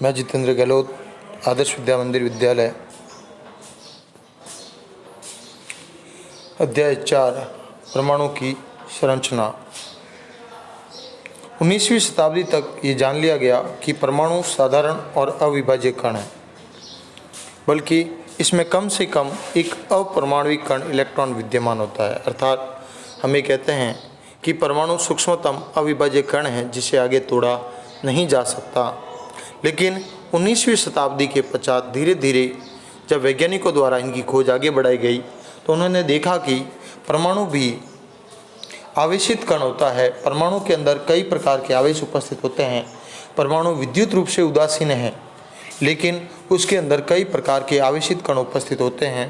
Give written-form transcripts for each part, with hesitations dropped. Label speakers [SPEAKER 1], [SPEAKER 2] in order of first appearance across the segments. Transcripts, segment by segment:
[SPEAKER 1] मैं जितेंद्र गहलोत, आदर्श विद्या मंदिर विद्यालय, अध्याय 4 परमाणु की संरचना। 19वीं शताब्दी तक ये जान लिया गया कि परमाणु साधारण और अविभाज्य कण है, बल्कि इसमें कम से कम एक अपरमाणविक कण इलेक्ट्रॉन विद्यमान होता है। अर्थात हम ये कहते हैं कि परमाणु सूक्ष्मतम अविभाज्य कण है जिसे आगे तोड़ा नहीं जा सकता। लेकिन 19वीं शताब्दी के पश्चात धीरे धीरे जब वैज्ञानिकों द्वारा इनकी खोज आगे बढ़ाई गई तो उन्होंने देखा कि परमाणु भी आवेशित कण होता है। परमाणु के अंदर कई प्रकार के आवेश उपस्थित होते हैं। परमाणु विद्युत रूप से उदासीन है, लेकिन उसके अंदर कई प्रकार के आवेशित कण उपस्थित होते हैं।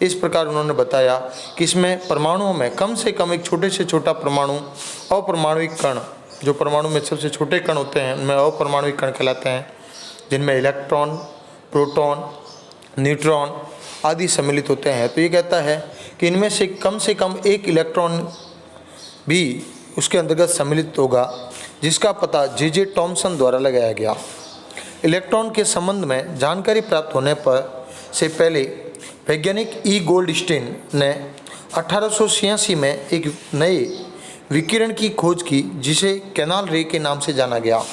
[SPEAKER 1] इस प्रकार उन्होंने बताया कि इसमें परमाणुओं में कम से कम एक छोटे से छोटा परमाणु अपरमाणविक कण, जो परमाणु में सबसे छोटे कण होते हैं उनमें अपरमाणविक कण कहलाते हैं, जिनमें इलेक्ट्रॉन, प्रोटॉन, न्यूट्रॉन आदि सम्मिलित होते हैं। तो ये कहता है कि इनमें से कम एक इलेक्ट्रॉन भी उसके अंतर्गत सम्मिलित होगा, जिसका पता जे टॉमसन द्वारा लगाया गया। इलेक्ट्रॉन के संबंध में जानकारी प्राप्त होने पर से पहले वैज्ञानिक ई गोल्डस्टीन ने 1886 में एक नए विकिरण की खोज की, जिसे कैनाल रे के नाम से जाना गया।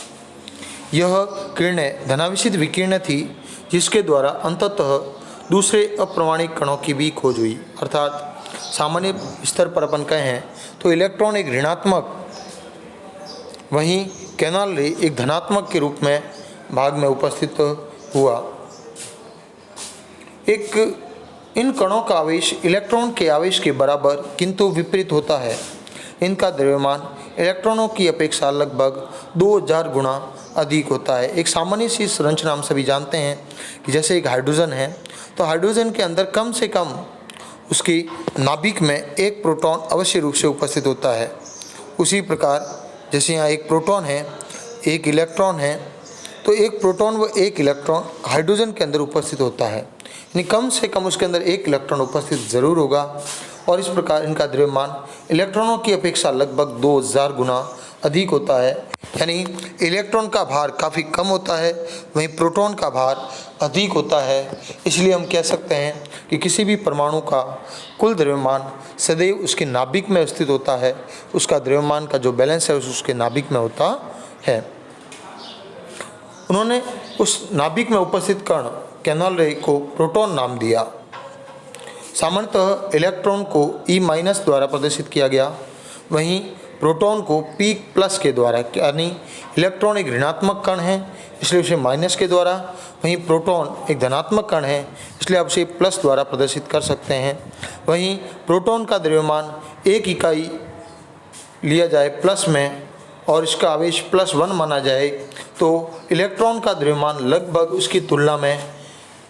[SPEAKER 1] यह किरणें धनावेशित विकिरण थी, जिसके द्वारा अंततः दूसरे अप्रमाणिक कणों की भी खोज हुई। अर्थात सामान्य स्तर पर अपन कहें तो इलेक्ट्रॉन एक ऋणात्मक, वहीं कैनाल रे एक धनात्मक के रूप में भाग में उपस्थित हुआ। इन कणों का आवेश इलेक्ट्रॉन के आवेश के बराबर किंतु विपरीत होता है। इनका द्रव्यमान इलेक्ट्रॉनों की अपेक्षा लगभग 2000 गुना अधिक होता है। एक सामान्य सी संरचना हम सभी जानते हैं कि जैसे एक हाइड्रोजन है, तो हाइड्रोजन के अंदर कम से कम उसकी नाभिक में एक प्रोटॉन अवश्य रूप से उपस्थित होता है। उसी प्रकार जैसे यहाँ एक प्रोटॉन है, एक इलेक्ट्रॉन है, तो एक प्रोटॉन व एक इलेक्ट्रॉन हाइड्रोजन के अंदर उपस्थित होता है, यानी कम से कम उसके अंदर एक इलेक्ट्रॉन उपस्थित जरूर होगा। और इस प्रकार इनका द्रव्यमान इलेक्ट्रॉनों की अपेक्षा लगभग 2000 गुना अधिक होता है। यानी इलेक्ट्रॉन का भार काफ़ी कम होता है, वहीं प्रोटॉन का भार अधिक होता है। इसलिए हम कह सकते हैं कि किसी भी परमाणु का कुल द्रव्यमान सदैव उसके नाभिक में स्थित होता है। उसका द्रव्यमान का जो बैलेंस है उसके नाभिक में होता है। उन्होंने उस नाभिक में उपस्थित कण कैनाल रे को प्रोटॉन नाम दिया। सामान्यतः इलेक्ट्रॉन को E- द्वारा प्रदर्शित किया गया, वहीं प्रोटॉन को P+ के द्वारा, यानी इलेक्ट्रॉन एक ऋणात्मक कण है इसलिए उसे माइनस के द्वारा, वहीं प्रोटॉन एक धनात्मक कण है इसलिए आप उसे प्लस द्वारा प्रदर्शित कर सकते हैं। वहीं प्रोटॉन का द्रव्यमान एक इकाई लिया जाए प्लस में और इसका आवेश +1 माना जाए तो इलेक्ट्रॉन का द्रव्यमान लगभग उसकी तुलना में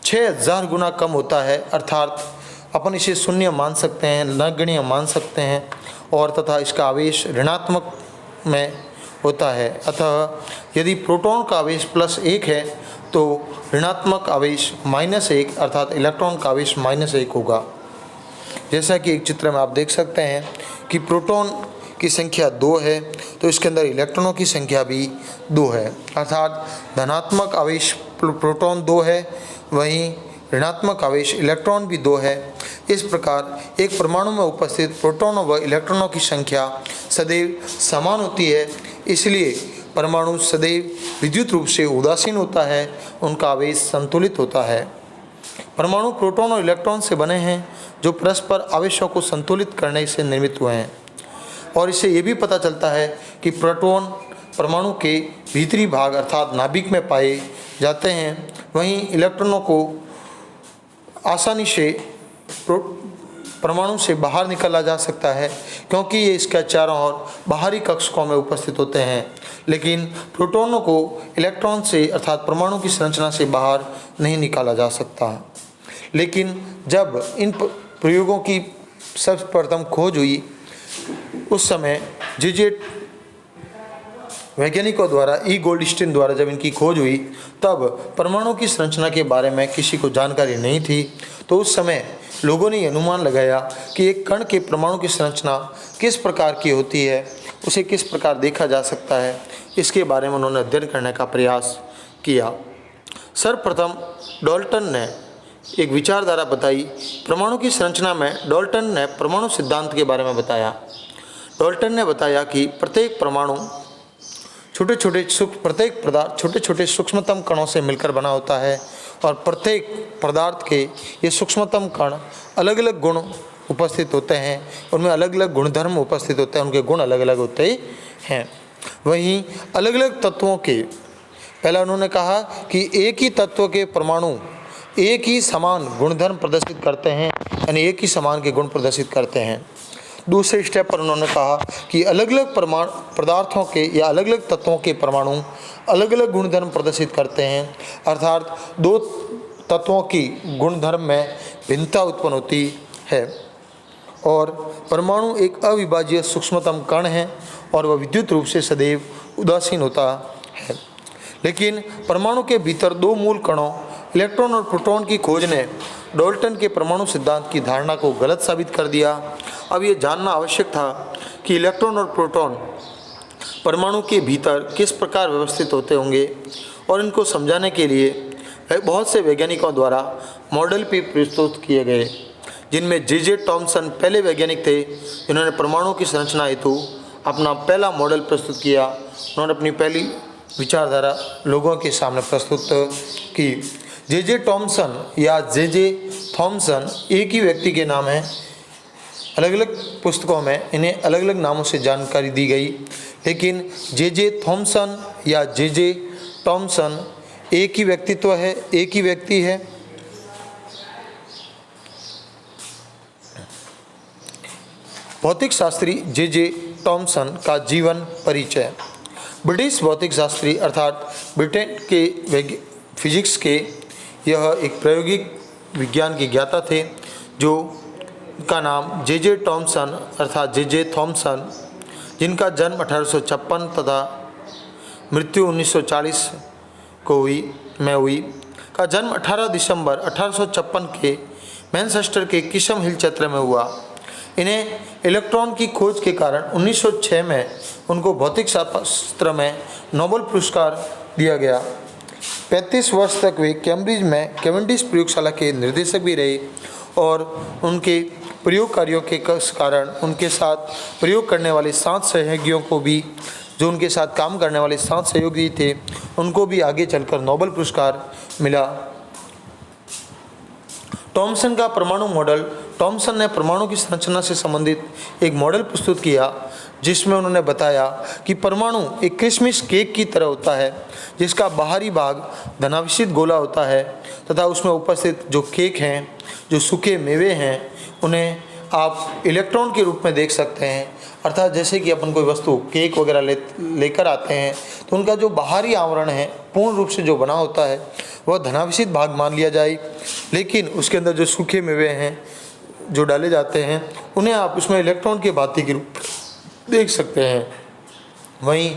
[SPEAKER 1] 6000 गुना कम होता है। अर्थात अपन इसे शून्य मान सकते हैं, नगण्य मान सकते हैं, और तथा इसका आवेश ऋणात्मक में होता है। अतः यदि प्रोटॉन का आवेश +1 है तो ऋणात्मक आवेश -1 अर्थात इलेक्ट्रॉन का आवेश -1 होगा। जैसा कि एक चित्र में आप देख सकते हैं कि प्रोटॉन की संख्या 2 है तो इसके अंदर इलेक्ट्रॉनों की संख्या भी 2 है। अर्थात धनात्मक आवेश प्रोटॉन 2 है, वहीं ऋणात्मक आवेश इलेक्ट्रॉन भी 2 है। इस प्रकार एक परमाणु में उपस्थित प्रोटॉनों व इलेक्ट्रॉनों की संख्या सदैव समान होती है। इसलिए परमाणु सदैव विद्युत रूप से उदासीन होता है, उनका आवेश संतुलित होता है। परमाणु प्रोटॉन और इलेक्ट्रॉन से बने हैं जो परस्पर आवेशों को संतुलित करने से निर्मित हुए हैं। और इससे ये भी पता चलता है कि प्रोटॉन परमाणु के भीतरी भाग अर्थात नाभिक में पाए जाते हैं, वहीं इलेक्ट्रॉनों को आसानी से परमाणु से बाहर निकाला जा सकता है क्योंकि ये इसके चारों ओर बाहरी कक्षकों में उपस्थित होते हैं। लेकिन प्रोटॉनों को इलेक्ट्रॉन से अर्थात परमाणु की संरचना से बाहर नहीं निकाला जा सकता। लेकिन जब इन प्रयोगों की सर्वप्रथम खोज हुई उस समय जे वैज्ञानिकों द्वारा ई गोल्डस्टीन द्वारा जब इनकी खोज हुई तब परमाणु की संरचना के बारे में किसी को जानकारी नहीं थी। तो उस समय लोगों ने अनुमान लगाया कि एक कण के परमाणु की संरचना किस प्रकार की होती है, उसे किस प्रकार देखा जा सकता है, इसके बारे में उन्होंने अध्ययन करने का प्रयास किया। सर्वप्रथम डाल्टन ने एक विचारधारा बताई। परमाणु की संरचना में डाल्टन ने परमाणु सिद्धांत के बारे में बताया। डाल्टन ने बताया कि प्रत्येक परमाणु प्रत्येक पदार्थ छोटे छोटे सूक्ष्मतम कणों से मिलकर बना होता है और प्रत्येक पदार्थ के ये सूक्ष्मतम कण अलग अलग गुण उपस्थित होते हैं, उनमें अलग अलग गुणधर्म उपस्थित होते हैं, उनके गुण अलग अलग होते हैं। वहीं अलग अलग तत्वों के, पहला उन्होंने कहा कि एक ही तत्व के परमाणु एक ही समान गुणधर्म प्रदर्शित करते हैं, यानी एक ही समान के गुण प्रदर्शित करते हैं। दूसरे स्टेप पर उन्होंने कहा कि अलग अलग पदार्थों के या अलग अलग तत्वों के परमाणु अलग अलग गुणधर्म प्रदर्शित करते हैं, अर्थात दो तत्वों की गुणधर्म में भिन्नता उत्पन्न होती है और परमाणु एक अविभाज्य सूक्ष्मतम कण है और वह विद्युत रूप से सदैव उदासीन होता है। लेकिन परमाणु के भीतर दो मूल कणों इलेक्ट्रॉन और प्रोटॉन की खोज ने डाल्टन के परमाणु सिद्धांत की धारणा को गलत साबित कर दिया। अब ये जानना आवश्यक था कि इलेक्ट्रॉन और प्रोटॉन परमाणु के भीतर किस प्रकार व्यवस्थित होते होंगे और इनको समझाने के लिए बहुत से वैज्ञानिकों द्वारा मॉडल भी प्रस्तुत किए गए, जिनमें जे टॉमसन पहले वैज्ञानिक थे जिन्होंने परमाणु की संरचना हेतु अपना पहला मॉडल प्रस्तुत किया। उन्होंने अपनी पहली विचारधारा लोगों के सामने प्रस्तुत की। जे टॉमसन या जे थॉमसन एक ही व्यक्ति के नाम हैं। अलग अलग पुस्तकों में इन्हें अलग अलग नामों से जानकारी दी गई, लेकिन जे थॉमसन या जे टॉमसन एक ही व्यक्तित्व है, एक ही व्यक्ति है। भौतिक शास्त्री जे टॉमसन का जीवन परिचय। ब्रिटिश भौतिक शास्त्री अर्थात ब्रिटेन के फिजिक्स के यह एक प्रायोगिक विज्ञान के ज्ञाता थे जो का नाम जे टॉमसन अर्थात जे थॉमसन, जिनका जन्म 1856 तथा मृत्यु 1940 को हुई, का जन्म 18 दिसंबर 1856 के मैनचेस्टर के किशम हिल क्षेत्र में हुआ। इन्हें इलेक्ट्रॉन की खोज के कारण 1906 में उनको भौतिक शास्त्र में नोबेल पुरस्कार दिया गया। 35 वर्ष तक वे कैम्ब्रिज में कैवेंडिश प्रयोगशाला के निर्देशक भी रहे और उनके प्रयोग कार्यों के कारण उनके साथ प्रयोग करने वाले 7 सहयोगियों को भी, जो उनके साथ काम करने वाले 7 सहयोगी थे, उनको भी आगे चलकर नोबेल पुरस्कार मिला। टॉमसन का परमाणु मॉडल। टॉमसन ने परमाणु की संरचना से संबंधित एक मॉडल प्रस्तुत किया जिसमें उन्होंने बताया कि परमाणु एक क्रिसमस केक की तरह होता है जिसका बाहरी भाग धनावेशित गोला होता है तथा उसमें उपस्थित जो केक हैं, जो सूखे मेवे हैं, उन्हें आप इलेक्ट्रॉन के रूप में देख सकते हैं। अर्थात जैसे कि अपन कोई वस्तु केक वगैरह लेकर आते हैं तो उनका जो बाहरी आवरण है पूर्ण रूप से जो बना होता है वह धनावेशित भाग मान लिया जाए, लेकिन उसके अंदर जो सूखे मेवे हैं जो डाले जाते हैं उन्हें आप उसमें इलेक्ट्रॉन के भांति के रूप देख सकते हैं। वहीं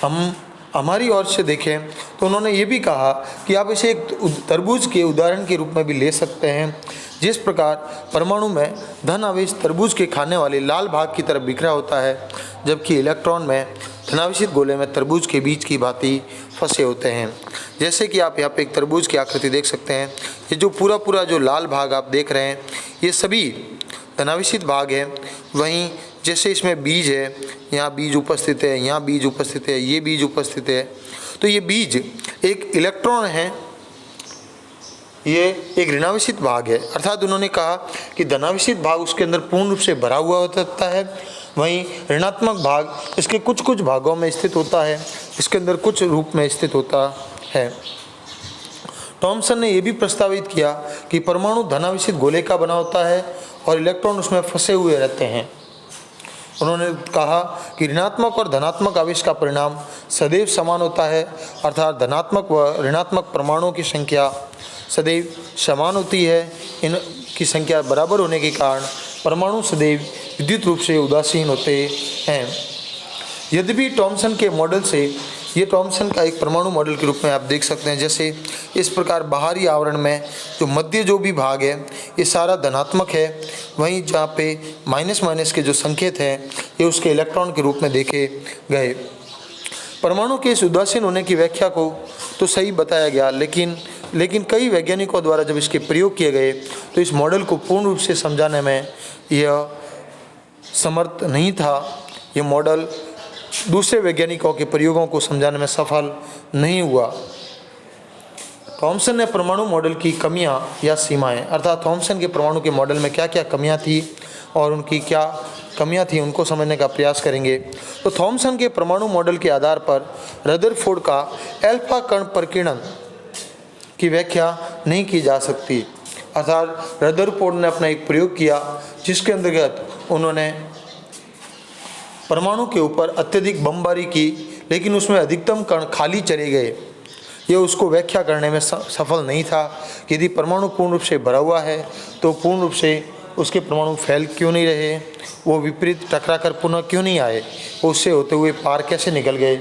[SPEAKER 1] हम हमारी ओर से देखें तो उन्होंने ये भी कहा कि आप इसे एक तरबूज के उदाहरण के रूप में भी ले सकते हैं। जिस प्रकार परमाणु में धन आवेश तरबूज के खाने वाले लाल भाग की तरफ बिखरा होता है, जबकि इलेक्ट्रॉन में धनावेशित गोले में तरबूज के बीज की भांति फंसे होते हैं। जैसे कि आप यहाँ पे एक तरबूज की आकृति देख सकते हैं। ये जो पूरा जो लाल भाग आप देख रहे हैं ये सभी धनावेशित भाग है। वहीं जैसे इसमें बीज है, यहाँ बीज उपस्थित है, यहाँ बीज उपस्थित है, ये बीज उपस्थित है, तो ये बीज एक इलेक्ट्रॉन है, ये एक ऋणावेशित भाग है। अर्थात उन्होंने कहा कि धनावेशित भाग उसके अंदर पूर्ण रूप से भरा हुआ होता है, वहीं ऋणात्मक भाग इसके कुछ भागों में स्थित होता है, इसके अंदर कुछ रूप में स्थित होता है। टॉमसन ने यह भी प्रस्तावित किया कि परमाणु धनावेशित गोले का बना होता है और इलेक्ट्रॉन उसमें फंसे हुए रहते हैं। उन्होंने कहा कि ऋणात्मक और धनात्मक आवेश का परिणाम सदैव समान होता है, अर्थात धनात्मक व ऋणात्मक परमाणुओं की संख्या सदैव समान होती है। इनकी संख्या बराबर होने के कारण परमाणु सदैव विद्युत रूप से उदासीन होते हैं। यद्यपि टॉमसन के मॉडल से, ये टॉमसन का एक परमाणु मॉडल के रूप में आप देख सकते हैं, जैसे इस प्रकार बाहरी आवरण में जो मध्य जो भी भाग है ये सारा धनात्मक है, वहीं जहाँ पे माइनस के जो संकेत हैं ये उसके इलेक्ट्रॉन के रूप में देखे गए। परमाणु के इस उदासीन होने की व्याख्या को तो सही बताया गया, लेकिन लेकिन कई वैज्ञानिकों द्वारा जब इसके प्रयोग किए गए तो इस मॉडल को पूर्ण रूप से समझाने में यह समर्थ नहीं था। ये मॉडल दूसरे वैज्ञानिकों के प्रयोगों को समझाने में सफल नहीं हुआ। थॉमसन ने परमाणु मॉडल की कमियां या सीमाएं, अर्थात थॉमसन के परमाणु के मॉडल में क्या क्या कमियां थी और उनकी क्या कमियां थी उनको समझने का प्रयास करेंगे। तो थॉमसन के परमाणु मॉडल के आधार पर रदरफोर्ड का अल्फा कण प्रकीर्णन की व्याख्या नहीं की जा सकती। अर्थात रदरफोर्ड ने अपना एक प्रयोग किया जिसके अंतर्गत उन्होंने परमाणु के ऊपर अत्यधिक बमबारी की, लेकिन उसमें अधिकतम कण खाली चले गए। यह उसको व्याख्या करने में सफल नहीं था कि यदि परमाणु पूर्ण रूप से भरा हुआ है तो पूर्ण रूप से उसके परमाणु फैल क्यों नहीं रहे, वो विपरीत टकरा कर पुनः क्यों नहीं आए, उससे होते हुए पार कैसे निकल गए।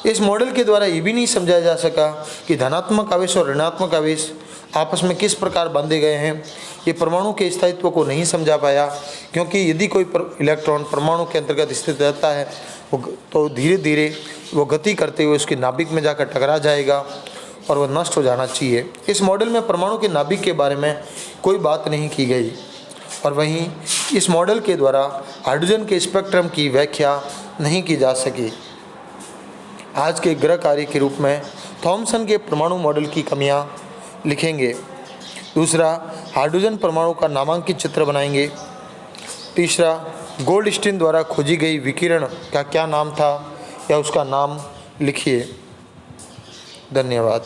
[SPEAKER 1] इस मॉडल के द्वारा ये भी नहीं समझाया जा सका कि धनात्मक आवेश और ऋणात्मक आवेश आपस में किस प्रकार बांधे गए हैं। ये परमाणु के स्थायित्व को नहीं समझा पाया, क्योंकि यदि कोई इलेक्ट्रॉन परमाणु के अंतर्गत स्थित रहता है तो धीरे धीरे वो गति करते हुए उसके नाभिक में जाकर टकरा जाएगा और वह नष्ट हो जाना चाहिए। इस मॉडल में परमाणु के नाभिक के बारे में कोई बात नहीं की गई और वहीं इस मॉडल के द्वारा हाइड्रोजन के स्पेक्ट्रम की व्याख्या नहीं की जा सकी। आज के ग्रह कार्य के रूप में थॉमसन के परमाणु मॉडल की कमियां लिखेंगे। दूसरा, हाइड्रोजन परमाणु का नामांकित चित्र बनाएंगे। तीसरा, गोल्डस्टीन द्वारा खोजी गई विकिरण का क्या नाम था या उसका नाम लिखिए। धन्यवाद।